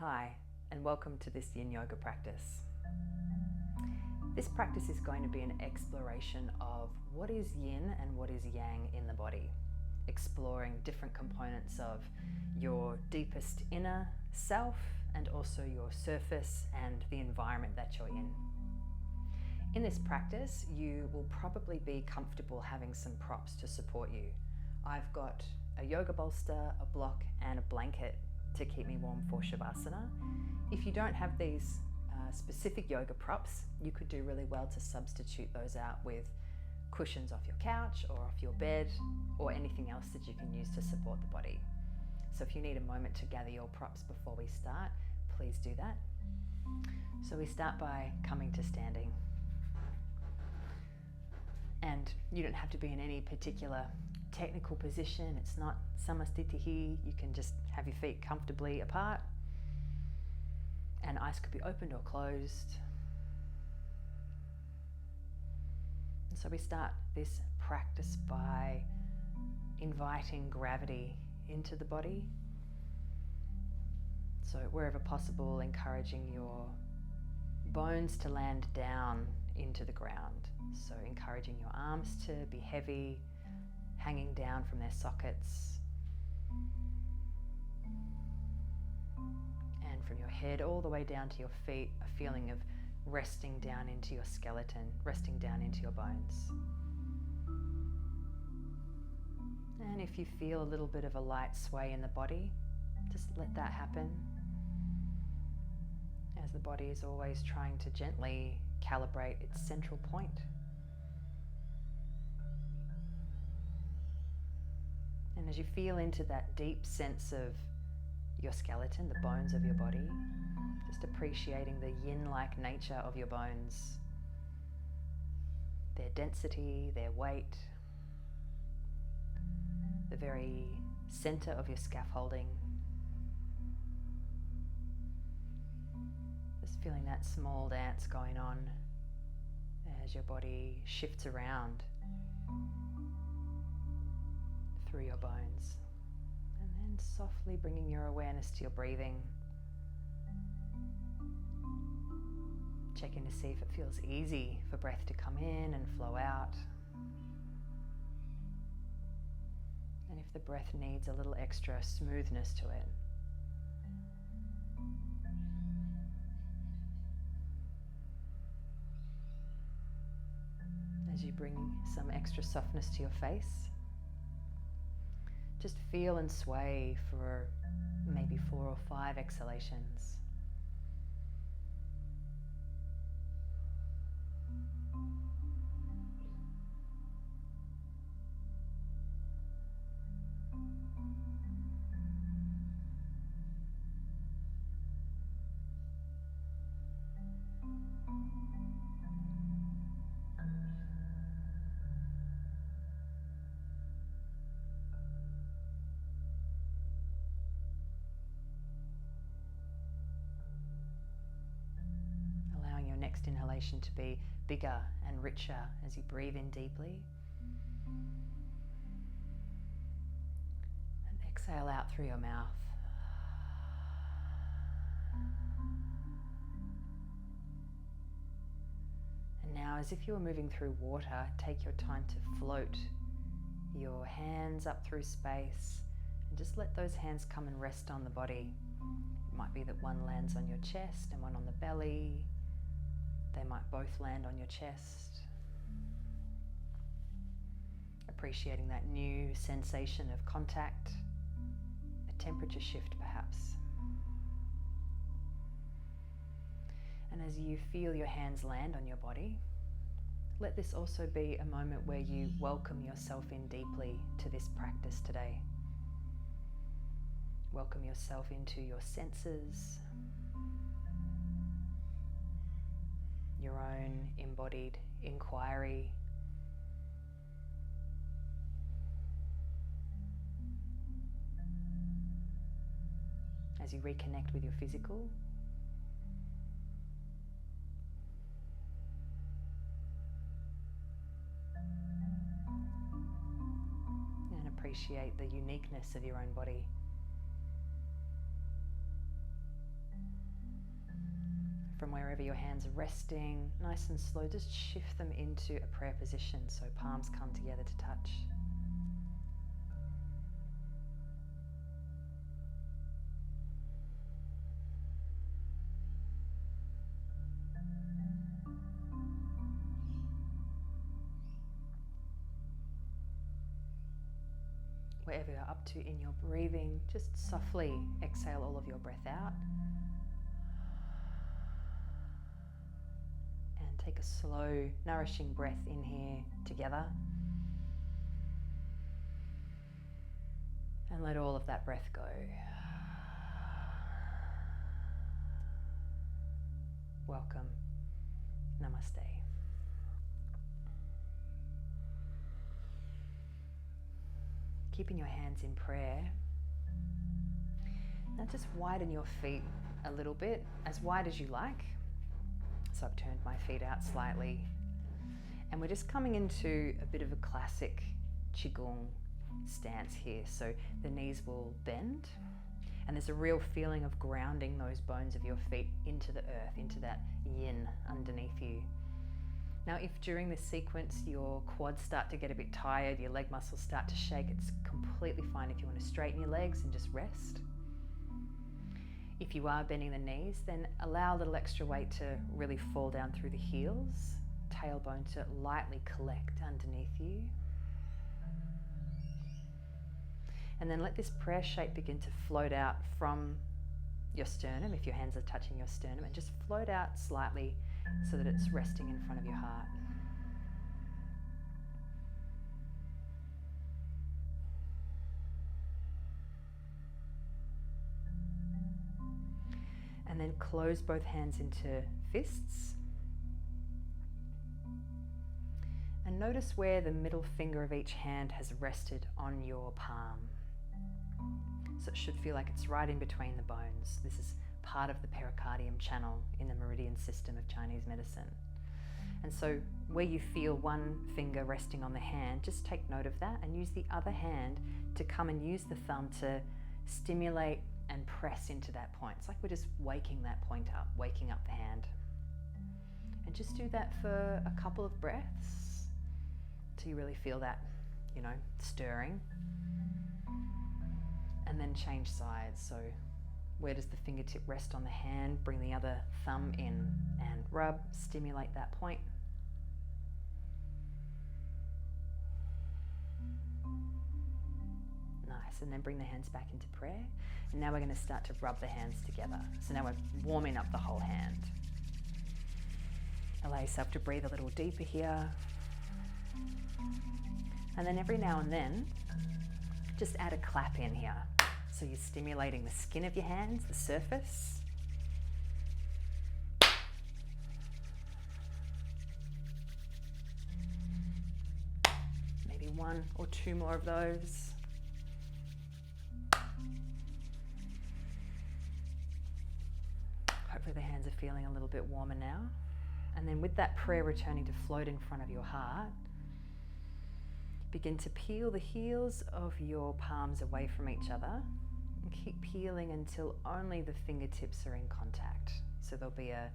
Hi, and welcome to this Yin Yoga practice. This practice is going to be an exploration of what is Yin and what is Yang in the body, exploring different components of your deepest inner self and also your surface and the environment that you're in. In this practice, you will probably be comfortable having some props to support you. I've got a yoga bolster, a block, and a blanket to keep me warm for Savasana. If you don't have these specific yoga props, you could do really well to substitute those out with cushions off your couch or off your bed or anything else that you can use to support the body. So if you need a moment to gather your props before we start, please do that. So we start by coming to standing. And you don't have to be in any particular technical position. It's not samastitihi. You can just have your feet comfortably apart, and eyes could be opened or closed. And so we start this practice by inviting gravity into the body. So wherever possible, encouraging your bones to land down into the ground. So encouraging your arms to be heavy, hanging down from their sockets, and from your head all the way down to your feet, a feeling of resting down into your skeleton, resting down into your bones. And if you feel a little bit of a light sway in the body, just let that happen, as the body is always trying to gently calibrate its central point. And as you feel into that deep sense of your skeleton, the bones of your body, just appreciating the yin-like nature of your bones, their density, their weight, the very center of your scaffolding. Just feeling that small dance going on as your body shifts around through your bones, and then softly bringing your awareness to your breathing, checking to see if it feels easy for breath to come in and flow out, and if the breath needs a little extra smoothness to it. As you bring some extra softness to your face, just feel and sway for maybe 4 or 5 exhalations. Next inhalation to be bigger and richer as you breathe in deeply, and exhale out through your mouth. And now, as if you were moving through water, take your time to float your hands up through space and just let those hands come and rest on the body. It might be that one lands on your chest and one on the belly. They might both land on your chest. Appreciating that new sensation of contact, a temperature shift perhaps. And as you feel your hands land on your body, let this also be a moment where you welcome yourself in deeply to this practice today. Welcome yourself into your senses, your own embodied inquiry, as you reconnect with your physical, and appreciate the uniqueness of your own body. from wherever your hands are resting, nice and slow, just shift them into a prayer position so palms come together to touch. Wherever you're up to in your breathing, just softly exhale all of your breath out. And take a slow, nourishing breath in here together. And let all of that breath go. Welcome. Namaste. Keeping your hands in prayer. Now just widen your feet a little bit, as wide as you like. So I've turned my feet out slightly. And we're just coming into a bit of a classic Qigong stance here. So the knees will bend, and there's a real feeling of grounding those bones of your feet into the earth, into that yin underneath you. Now, if during this sequence your quads start to get a bit tired, your leg muscles start to shake, it's completely fine if you want to straighten your legs and just rest. If you are bending the knees, then allow a little extra weight to really fall down through the heels, tailbone to lightly collect underneath you. And then let this prayer shape begin to float out from your sternum, if your hands are touching your sternum, and just float out slightly so that it's resting in front of your heart. And then close both hands into fists. And notice where the middle finger of each hand has rested on your palm. So it should feel like it's right in between the bones. This is part of the pericardium channel in the meridian system of Chinese medicine. And so where you feel one finger resting on the hand, just take note of that and use the other hand to come and use the thumb to stimulate and press into that point. It's like we're just waking that point up, waking up the hand. And just do that for a couple of breaths till you really feel that, stirring. And then change sides. So where does the fingertip rest on the hand? Bring the other thumb in and rub, stimulate that point. Nice, and then bring the hands back into prayer. And now we're going to start to rub the hands together. So now we're warming up the whole hand. Allow yourself to breathe a little deeper here. And then every now and then, just add a clap in here. So you're stimulating the skin of your hands, the surface. Maybe one or two more of those. Hopefully the hands are feeling a little bit warmer now. And then with that prayer returning to float in front of your heart, begin to peel the heels of your palms away from each other. And keep peeling until only the fingertips are in contact. So there'll be a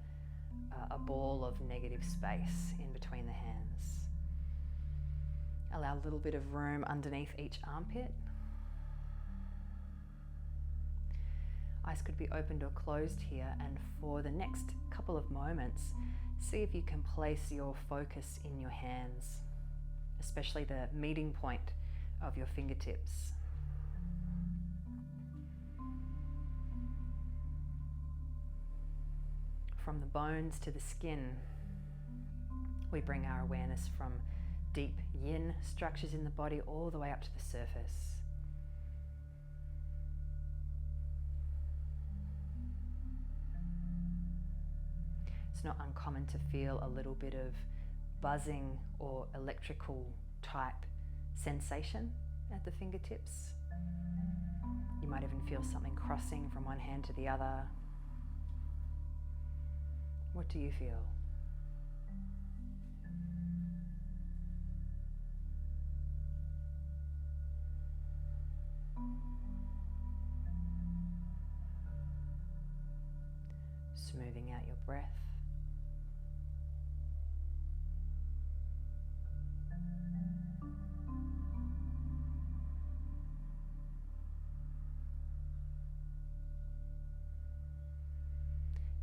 ball of negative space in between the hands. Allow a little bit of room underneath each armpit. Eyes could be opened or closed here, and for the next couple of moments, see if you can place your focus in your hands, especially the meeting point of your fingertips. From the bones to the skin, we bring our awareness from deep yin structures in the body all the way up to the surface. It's not uncommon to feel a little bit of buzzing or electrical type sensation at the fingertips. You might even feel something crossing from one hand to the other. What do you feel? smoothing out your breath.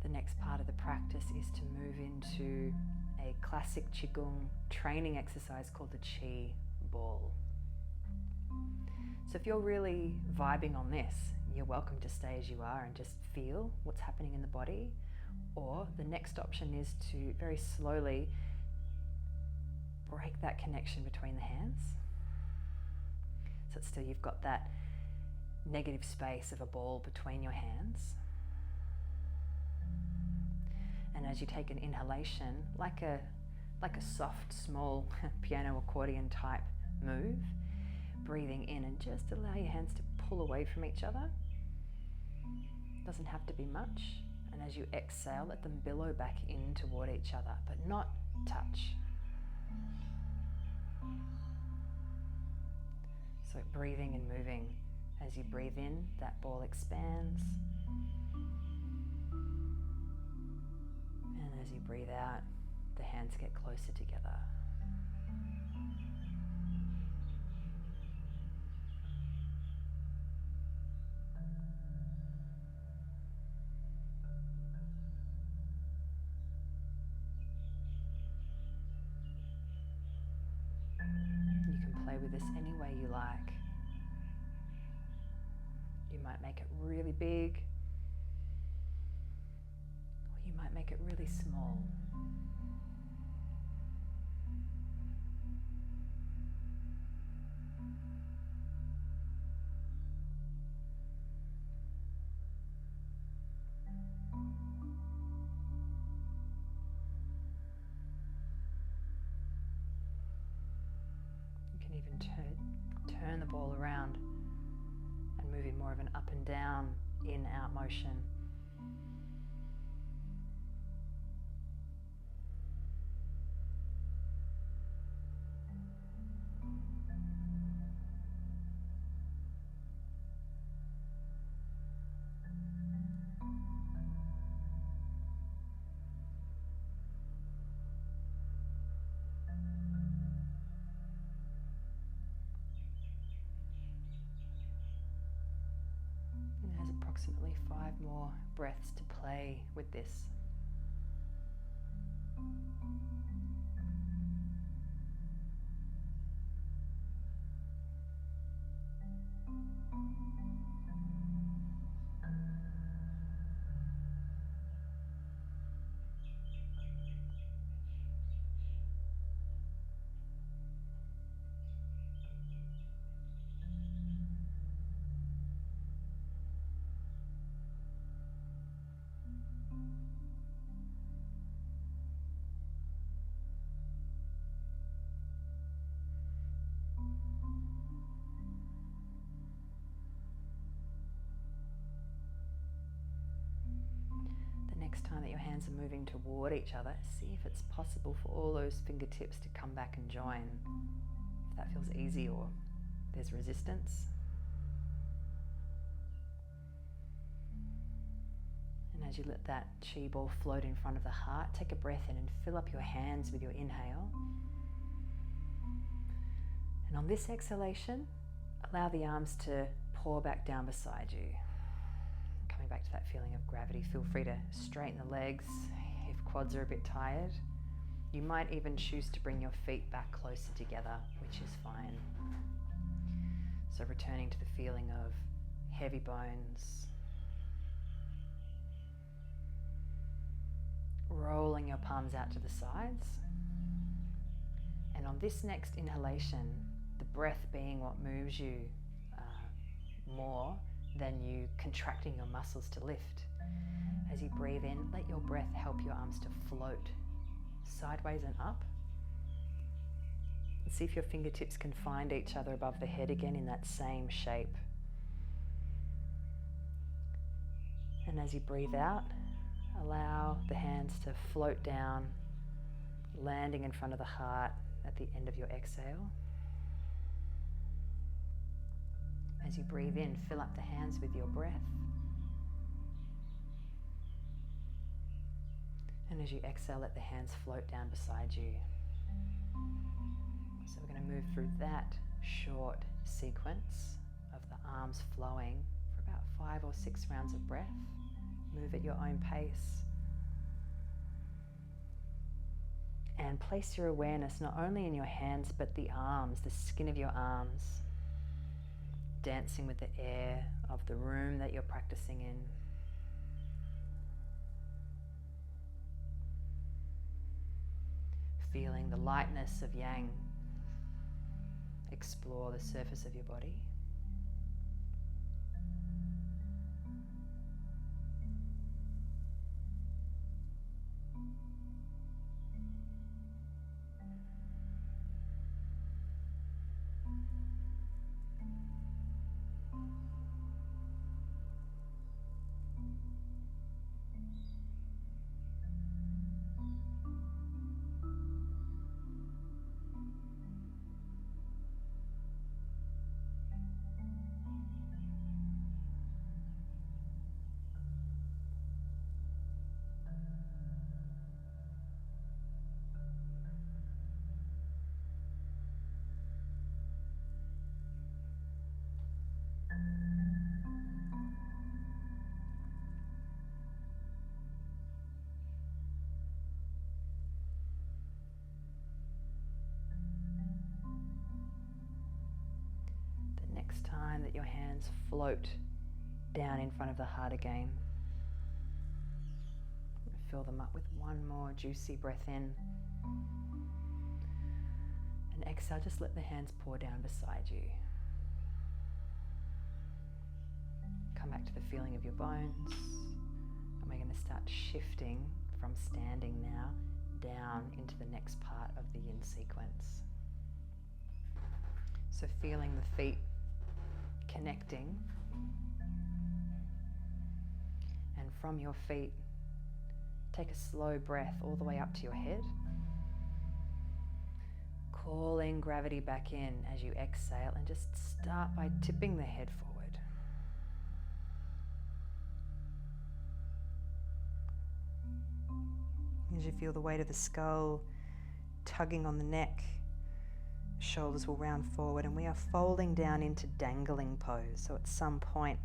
The next part of the practice is to move into a classic Qigong training exercise called the Qi ball. So if you're really vibing on this, you're welcome to stay as you are and just feel what's happening in the body. Or the next option is to very slowly break that connection between the hands. So still you've got that negative space of a ball between your hands. And as you take an inhalation, like a soft, small piano accordion type move, breathing in and just allow your hands to pull away from each other. Doesn't have to be much. And as you exhale, let them billow back in toward each other, but not touch. So breathing and moving. As you breathe in, that ball expands. And as you breathe out, the hands get closer together. You can play with this any way you like. You might make it really big, or you might make it really small. You can even turn the ball around and move in more of an up and down, in-out motion. There's approximately 5 more breaths to play with this. Next time that your hands are moving toward each other, see if it's possible for all those fingertips to come back and join. If that feels easy or there's resistance. And as you let that chi ball float in front of the heart, take a breath in and fill up your hands with your inhale. And on this exhalation, allow the arms to pour back down beside you. Coming back to that feeling of gravity, feel free to straighten the legs if quads are a bit tired. You might even choose to bring your feet back closer together, which is fine. So returning to the feeling of heavy bones, rolling your palms out to the sides. And on this next inhalation, the breath being what moves you more than you contracting your muscles to lift. As you breathe in, let your breath help your arms to float sideways and up. And see if your fingertips can find each other above the head again in that same shape. And as you breathe out, allow the hands to float down, landing in front of the heart at the end of your exhale. As you breathe in, fill up the hands with your breath. And as you exhale, let the hands float down beside you. So we're going to move through that short sequence of the arms flowing for about 5 or 6 rounds of breath. Move at your own pace. And place your awareness not only in your hands, but the arms, the skin of your arms, dancing with the air of the room that you're practicing in. Feeling the lightness of yang explore the surface of your body. Next time that your hands float down in front of the heart again, fill them up with one more juicy breath in. And exhale, just let the hands pour down beside you. Come back to the feeling of your bones. And we're going to start shifting from standing now down into the next part of the yin sequence. So feeling the feet connecting, and from your feet take a slow breath all the way up to your head, calling gravity back in as you exhale, and just start by tipping the head forward. As you feel the weight of the skull tugging on the neck, shoulders will round forward, and we are folding down into dangling pose. So at some point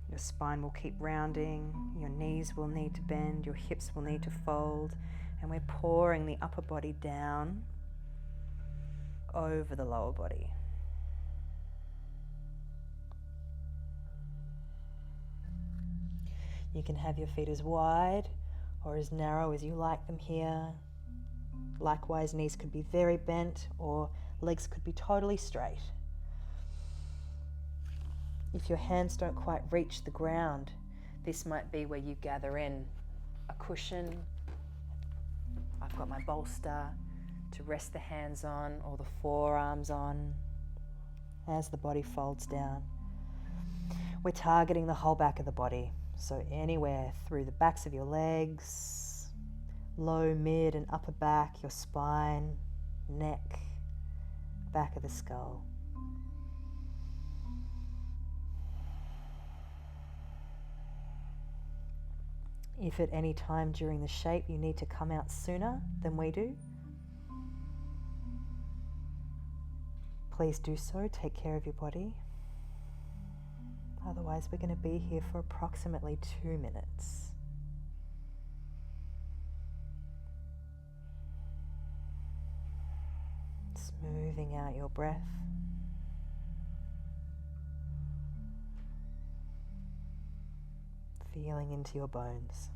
your spine will keep rounding, your knees will need to bend, your hips will need to fold, and we're pouring the upper body down over the lower body. You can have your feet as wide or as narrow as you like them here. Likewise, knees could be very bent or legs could be totally straight. If your hands don't quite reach the ground, this might be where you gather in a cushion. I've got my bolster to rest the hands on or the forearms on as the body folds down. We're targeting the whole back of the body, so anywhere through the backs of your legs, low, mid and upper back, your spine, neck, back of the skull. If at any time during the shape you need to come out sooner than we do, please do so. Take care of your body. Otherwise, we're going to be here for approximately 2 minutes. Smoothing out your breath. Feeling into your bones.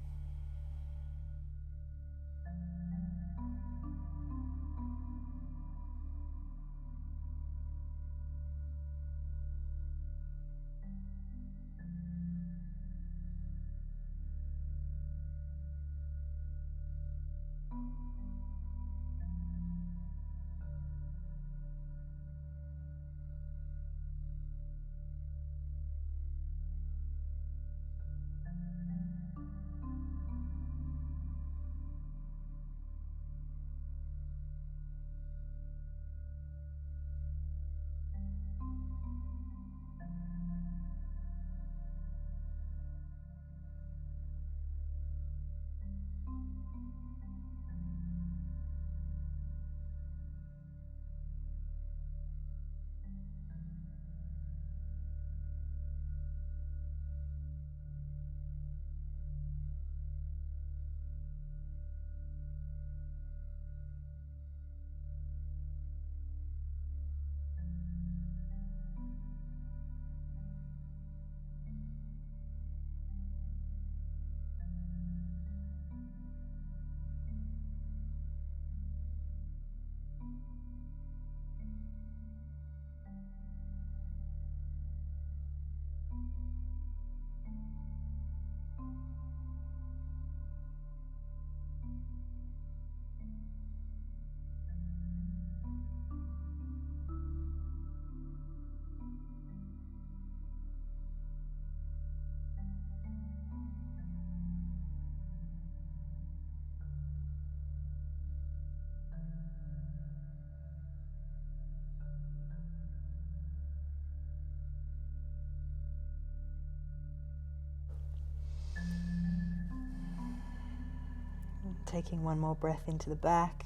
taking one more breath into the back.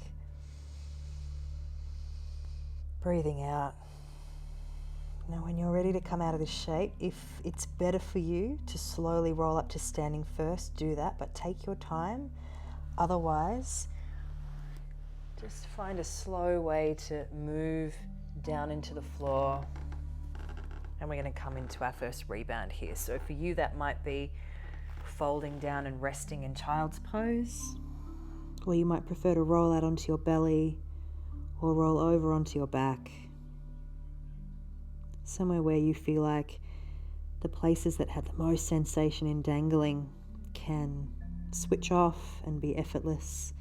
Breathing out. Now when you're ready to come out of this shape, if it's better for you to slowly roll up to standing first, do that, but take your time. Otherwise, just find a slow way to move down into the floor. And we're going to come into our first rebound here. So for you, that might be folding down and resting in child's pose. Or you might prefer to roll out onto your belly or roll over onto your back. Somewhere where you feel like the places that have the most sensation in dangling can switch off and be effortless.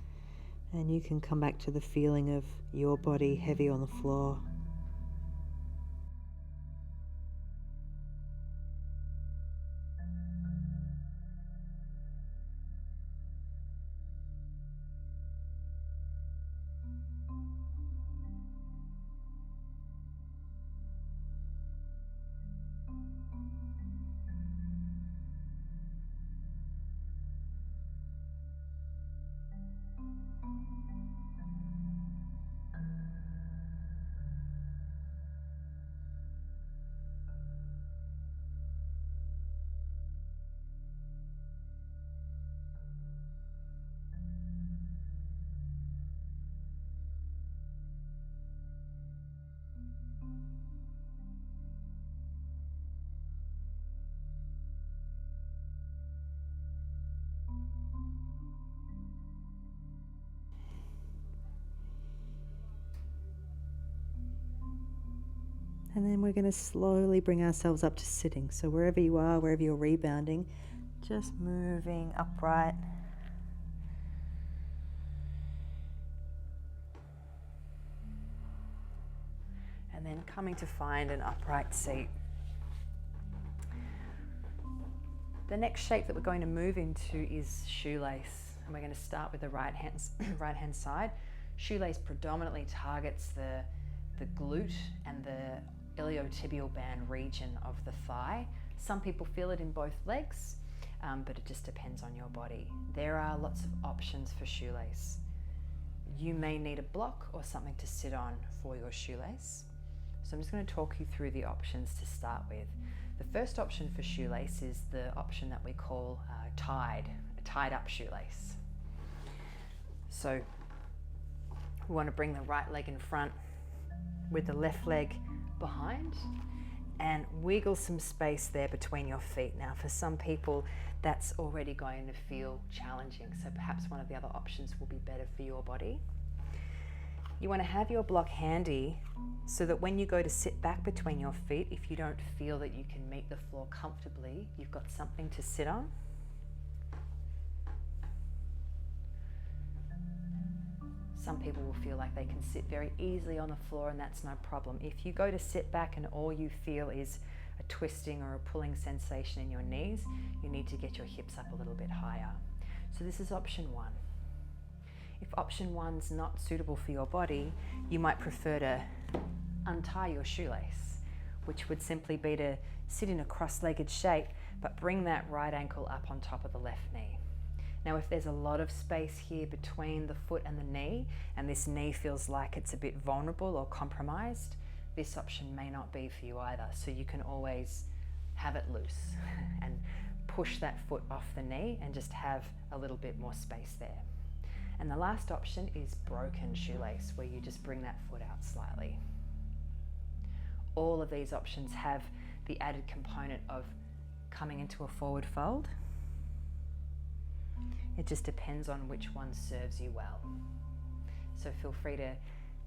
And you can come back to the feeling of your body heavy on the floor. And then we're going to slowly bring ourselves up to sitting. So wherever you are, wherever you're rebounding, just moving upright. And then coming to find an upright seat. The next shape that we're going to move into is shoelace. And we're going to start with the right hand side. Shoelace predominantly targets the glute and the iliotibial band region of the thigh. Some people feel it in both legs, but it just depends on your body. There are lots of options for shoelace. You may need a block or something to sit on for your shoelace. So I'm just going to talk you through the options to start with. The first option for shoelace is the option that we call a tied up shoelace. So we want to bring the right leg in front with the left leg behind and wiggle some space there between your feet. Now for some people that's already going to feel challenging, so perhaps one of the other options will be better for your body. You want to have your block handy so that when you go to sit back between your feet, if you don't feel that you can meet the floor comfortably, you've got something to sit on. Some people will feel like they can sit very easily on the floor, and that's no problem. If you go to sit back and all you feel is a twisting or a pulling sensation in your knees, you need to get your hips up a little bit higher. So this is option one. If option one's not suitable for your body, you might prefer to untie your shoelace, which would simply be to sit in a cross-legged shape, but bring that right ankle up on top of the left knee. Now, if there's a lot of space here between the foot and the knee, and this knee feels like it's a bit vulnerable or compromised, this option may not be for you either. So you can always have it loose and push that foot off the knee and just have a little bit more space there. And the last option is broken shoelace, where you just bring that foot out slightly. All of these options have the added component of coming into a forward fold. It just depends on which one serves you well. So feel free to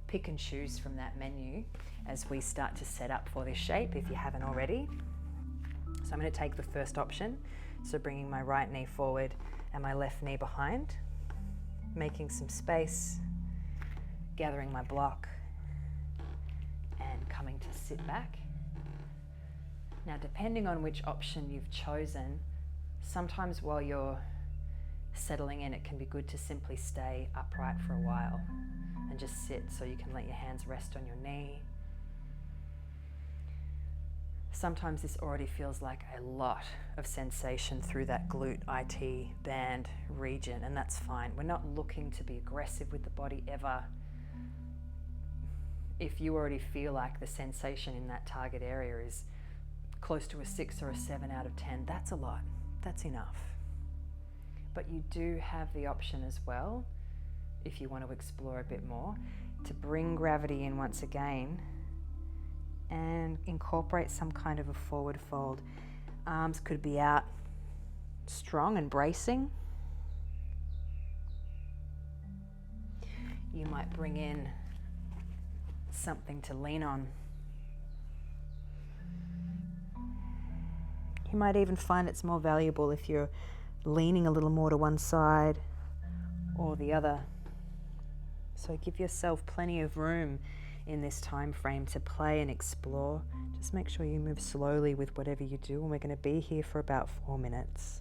pick and choose from that menu as we start to set up for this shape if you haven't already. So I'm going to take the first option, so bringing my right knee forward and my left knee behind, making some space, gathering my block and coming to sit back. Now, depending on which option you've chosen, sometimes while you're settling in, it can be good to simply stay upright for a while and just sit, so you can let your hands rest on your knee. Sometimes this already feels like a lot of sensation through that glute IT band region, and that's fine. We're not looking to be aggressive with the body ever. If you already feel like the sensation in that target area is close to a 6 or a 7 out of 10, that's a lot. That's enough. But you do have the option as well, if you want to explore a bit more, to bring gravity in once again and incorporate some kind of a forward fold. Arms could be out strong and bracing. You might bring in something to lean on. You might even find it's more valuable if you're leaning a little more to one side or the other. So give yourself plenty of room in this time frame to play and explore. Just make sure you move slowly with whatever you do, and we're going to be here for about 4 minutes.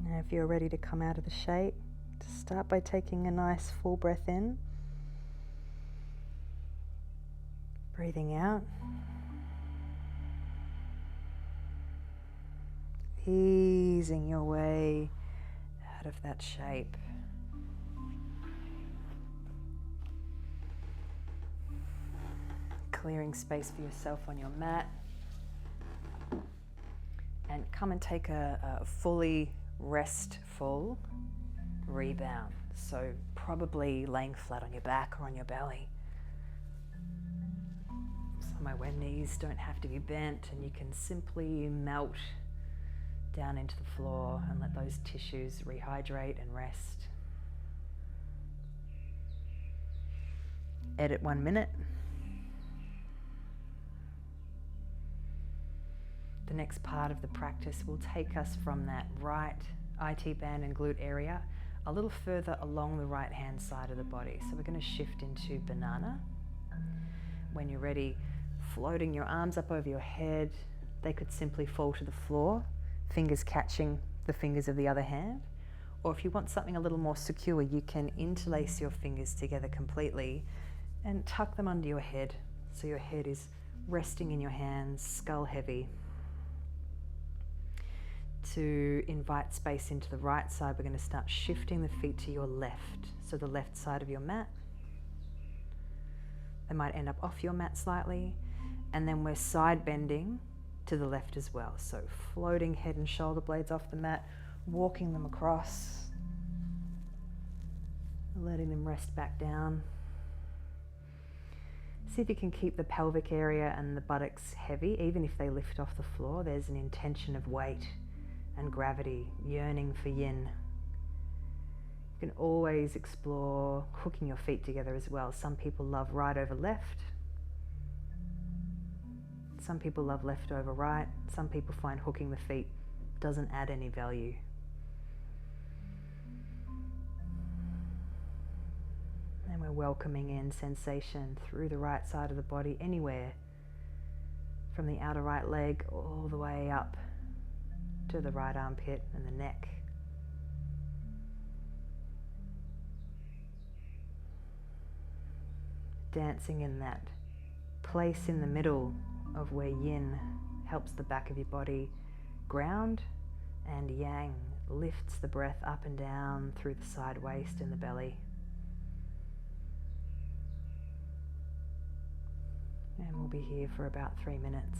Now if you're ready to come out of the shape, just Start by taking a nice full breath in, breathing out, easing your way out of that shape. Clearing space for yourself on your mat. And come and take a fully restful rebound. So probably laying flat on your back or on your belly. Somewhere where knees don't have to be bent and you can simply melt down into the floor and let those tissues rehydrate and rest. Edit 1 minute. The next part of the practice will take us from that right IT band and glute area a little further along the right hand side of the body. So we're going to shift into banana. When you're ready, floating your arms up over your head, they could simply fall to the floor, fingers catching the fingers of the other hand. Or if you want something a little more secure, you can interlace your fingers together completely and tuck them under your head. So your head is resting in your hands, skull heavy. To invite space into the right side, we're going to start shifting the feet to your left. So the left side of your mat. They might end up off your mat slightly. And then we're side bending to the left as well. So floating head and shoulder blades off the mat, walking them across, letting them rest back down. See if you can keep the pelvic area and the buttocks heavy, even if they lift off the floor. There's an intention of weight and gravity, yearning for yin. You can always explore hooking your feet together as well. Some people love right over left. Some people love left over right. Some people find hooking the feet doesn't add any value. And we're welcoming in sensation through the right side of the body, anywhere from the outer right leg all the way up to the right armpit and the neck. Dancing in that place in the middle of where yin helps the back of your body ground and yang lifts the breath up and down through the side waist and the belly. And we'll be here for about 3 minutes.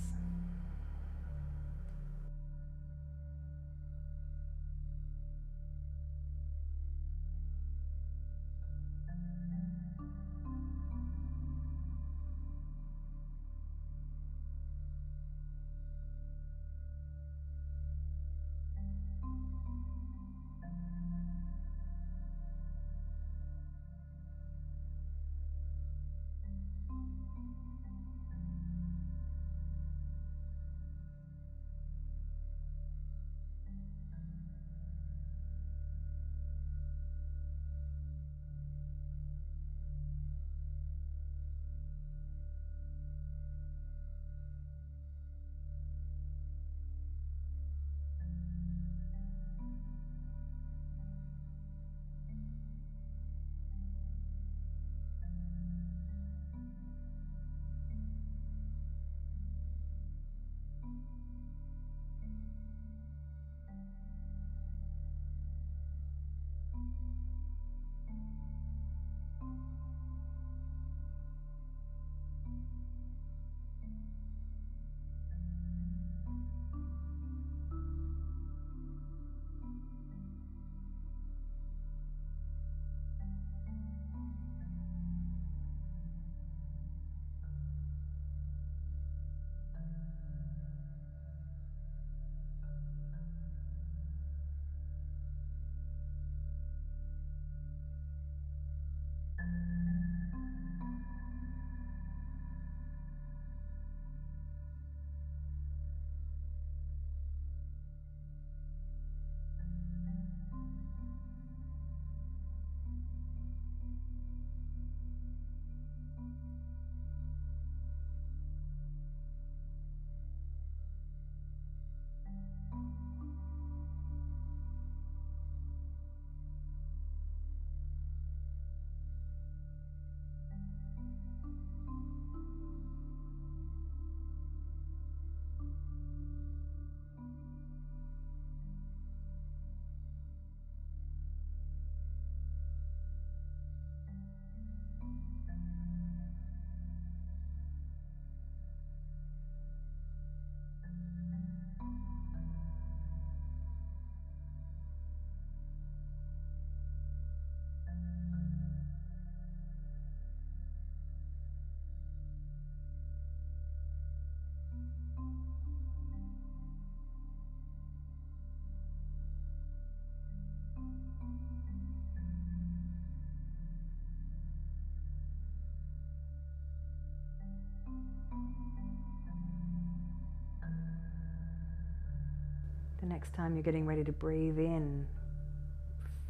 next time you're getting ready to breathe in,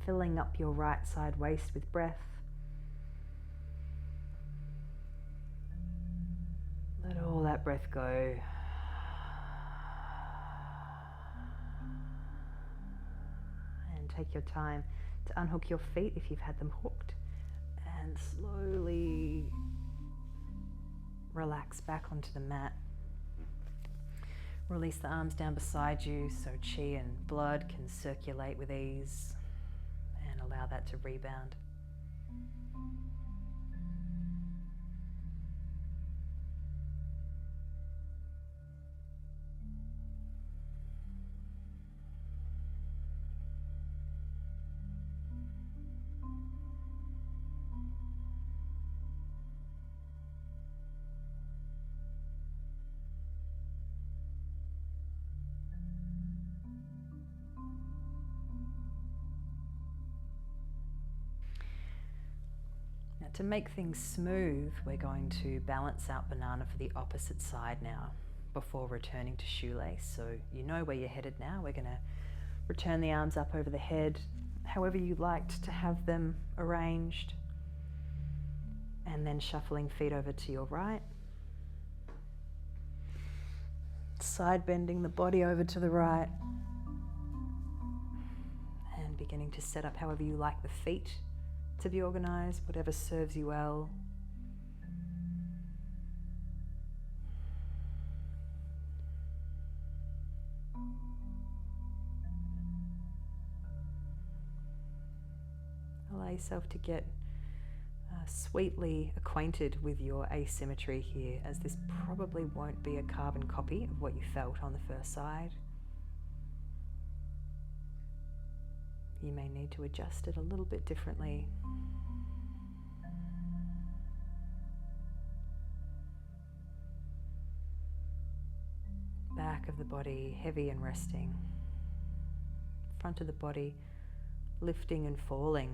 filling up your right side waist with breath. Let all that breath go. And take your time to unhook your feet if you've had them hooked, and slowly relax back onto the mat. Release the arms down beside you so chi and blood can circulate with ease, and allow that to rebound. Now, to make things smooth, we're going to balance out banana for the opposite side now before returning to shoelace. So you know where you're headed now. We're going to return the arms up over the head, however you liked to have them arranged, and then shuffling feet over to your right. Side bending the body over to the right, and beginning to set up however you like the feet to be organized, whatever serves you well. Allow yourself to get sweetly acquainted with your asymmetry here, as this probably won't be a carbon copy of what you felt on the first side. You may need to adjust it a little bit differently. Back of the body heavy and resting. Front of the body lifting and falling.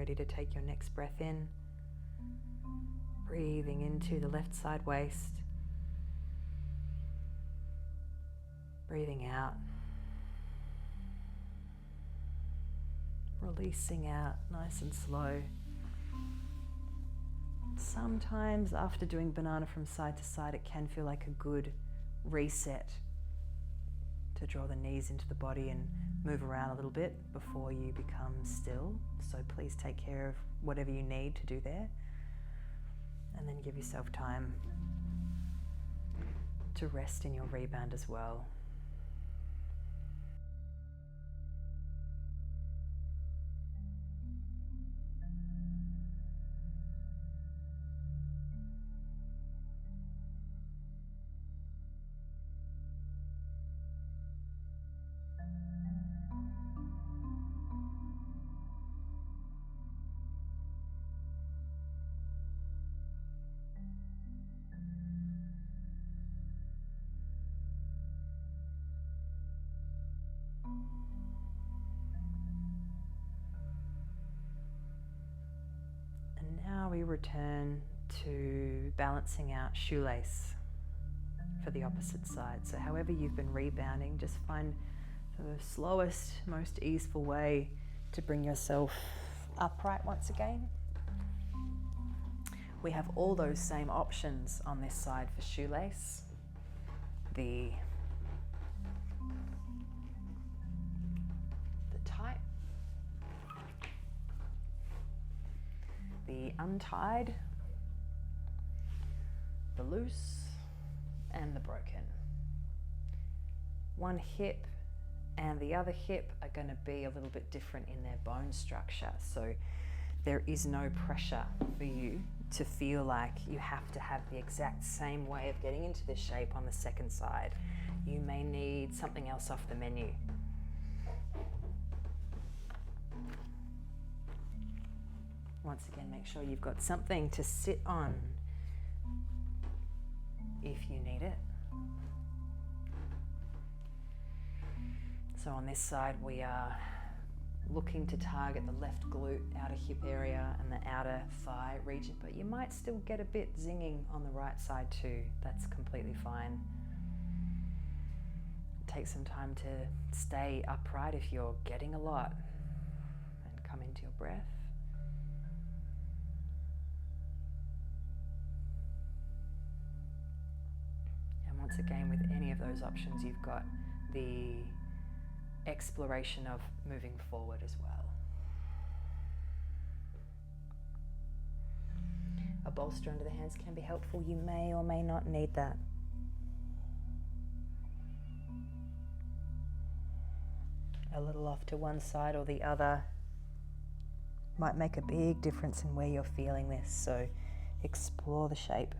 ready to take your next breath in, breathing into the left side waist, breathing out, releasing out nice and slow. Sometimes after doing banana from side to side, it can feel like a good reset to draw the knees into the body and move around a little bit before you become still. So please take care of whatever you need to do there, and then give yourself time to rest in your rebound as well. And now we return to balancing out shoelace for the opposite side. So however you've been rebounding, just find the slowest, most easeful way to bring yourself upright once again. We have all those same options on this side for shoelace. The tight, the untied, the loose, and the broken. One hip and the other hip are going to be a little bit different in their bone structure, so there is no pressure for you to feel like you have to have the exact same way of getting into this shape on the second side. You may need something else off the menu. Once again, make sure you've got something to sit on if you need it. So on this side, we are looking to target the left glute, outer hip area, and the outer thigh region, but you might still get a bit zinging on the right side too. That's completely fine. Take some time to stay upright if you're getting a lot, and come into your breath. And once again, with any of those options, you've got the exploration of moving forward as well. A bolster under the hands can be helpful. You may or may not need that. A little off to one side or the other might make a big difference in where you're feeling this, so explore the shape.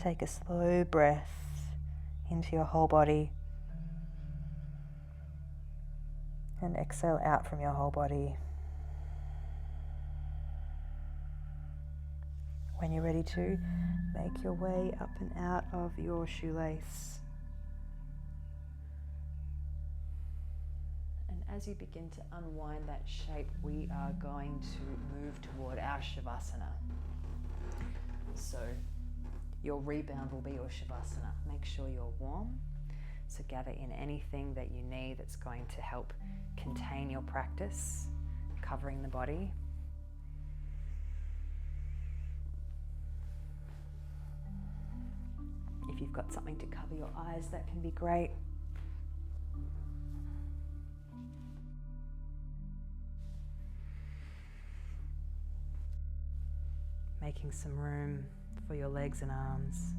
take a slow breath into your whole body and exhale out from your whole body. When you're ready to, make your way up and out of your shoelace. And as you begin to unwind that shape, we are going to move toward our Savasana. So your rebound will be your Savasana. Make sure you're warm. So gather in anything that you need that's going to help contain your practice, covering the body. If you've got something to cover your eyes, that can be great. Making some room for your legs and arms.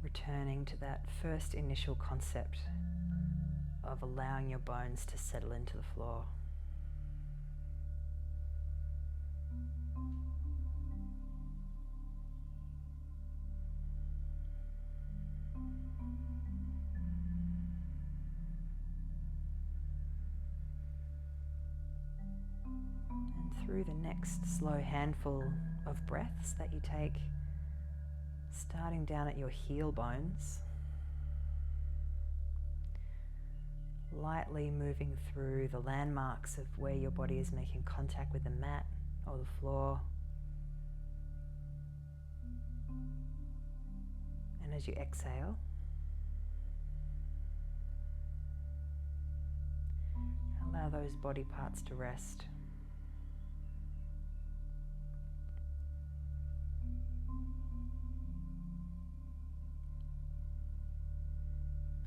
Returning to that first initial concept of allowing your bones to settle into the floor. And through the next slow handful of breaths that you take, starting down at your heel bones, lightly moving through the landmarks of where your body is making contact with the mat or the floor. And as you exhale, allow those body parts to rest.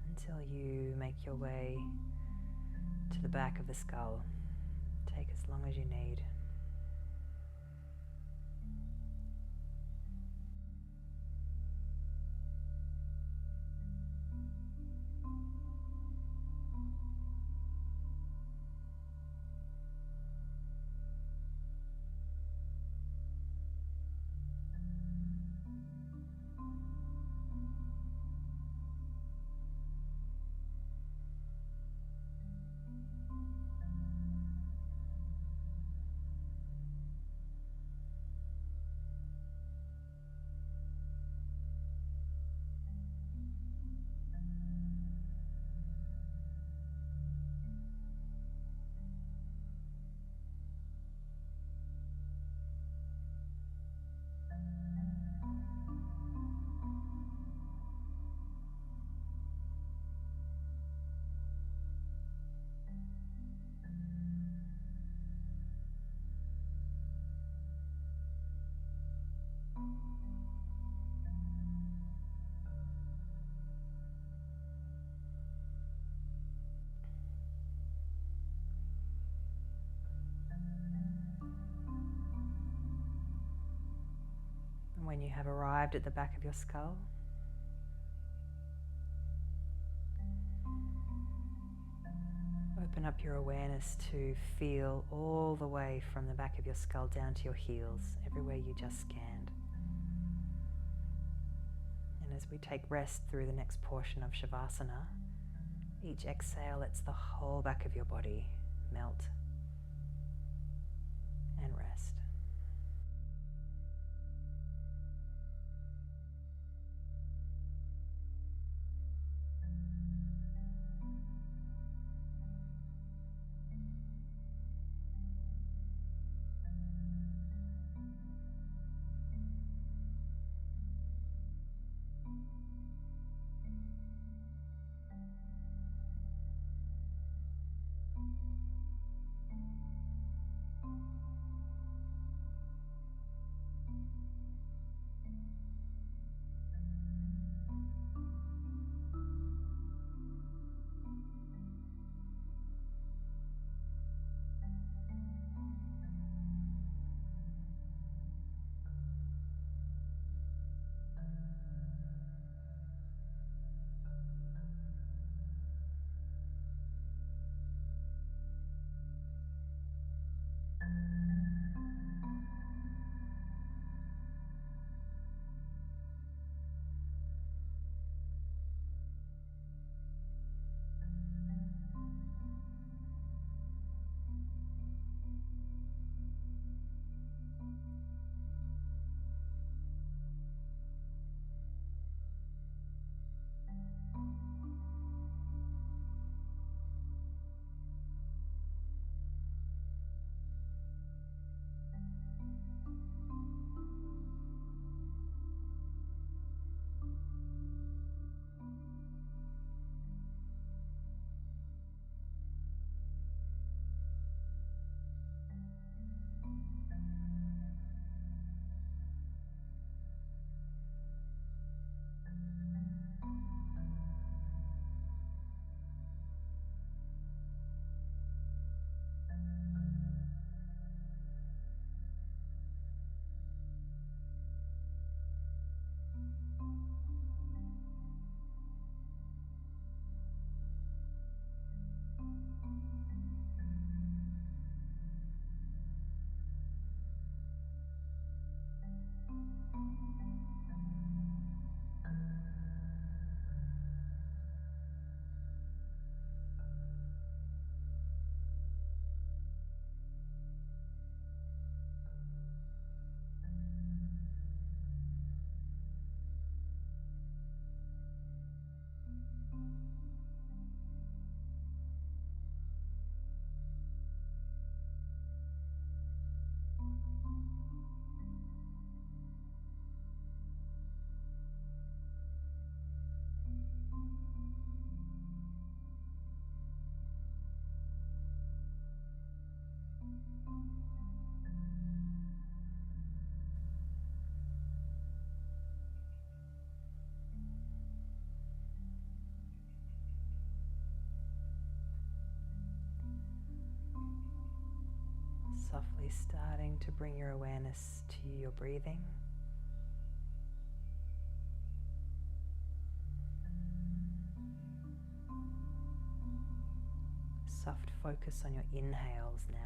Until you make your way to the back of the skull. Take as long as you need. And when you have arrived at the back of your skull, open up your awareness to feel all the way from the back of your skull down to your heels, everywhere you just scanned. And as we take rest through the next portion of Savasana, each exhale lets the whole back of your body melt and rest. Softly starting to bring your awareness to your breathing. Soft focus on your inhales now.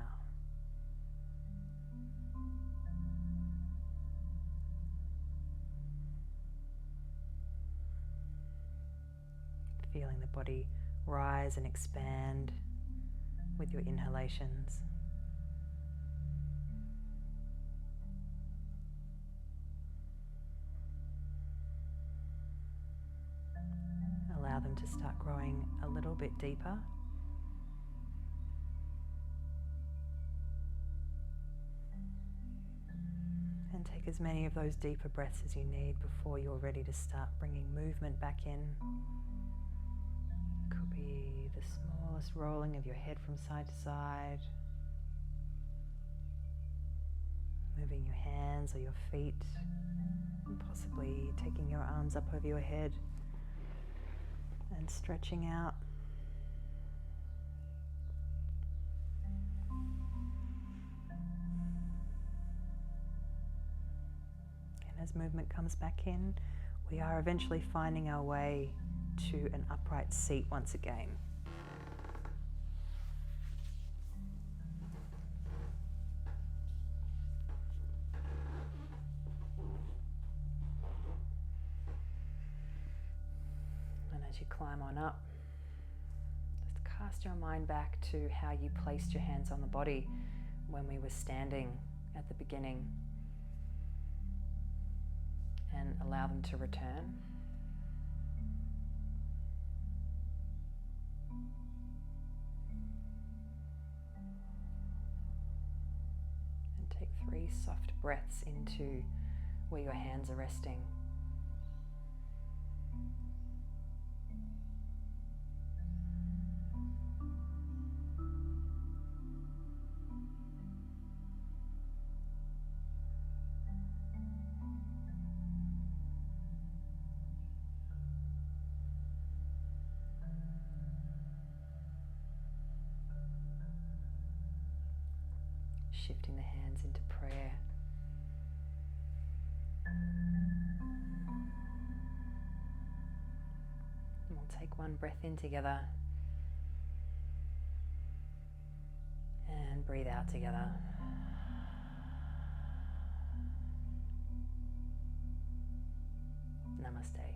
Feeling the body rise and expand with your inhalations. Allow them to start growing a little bit deeper. And take as many of those deeper breaths as you need before you're ready to start bringing movement back in. Could be the smallest rolling of your head from side to side. Moving your hands or your feet. And possibly taking your arms up over your head and stretching out. And as movement comes back in, we are eventually finding our way to an upright seat once again. And as you climb on up, just cast your mind back to how you placed your hands on the body when we were standing at the beginning, and allow them to return. And take 3 soft breaths into where your hands are resting. Shifting the hands into prayer. And we'll take 1 breath in together and breathe out together. Namaste.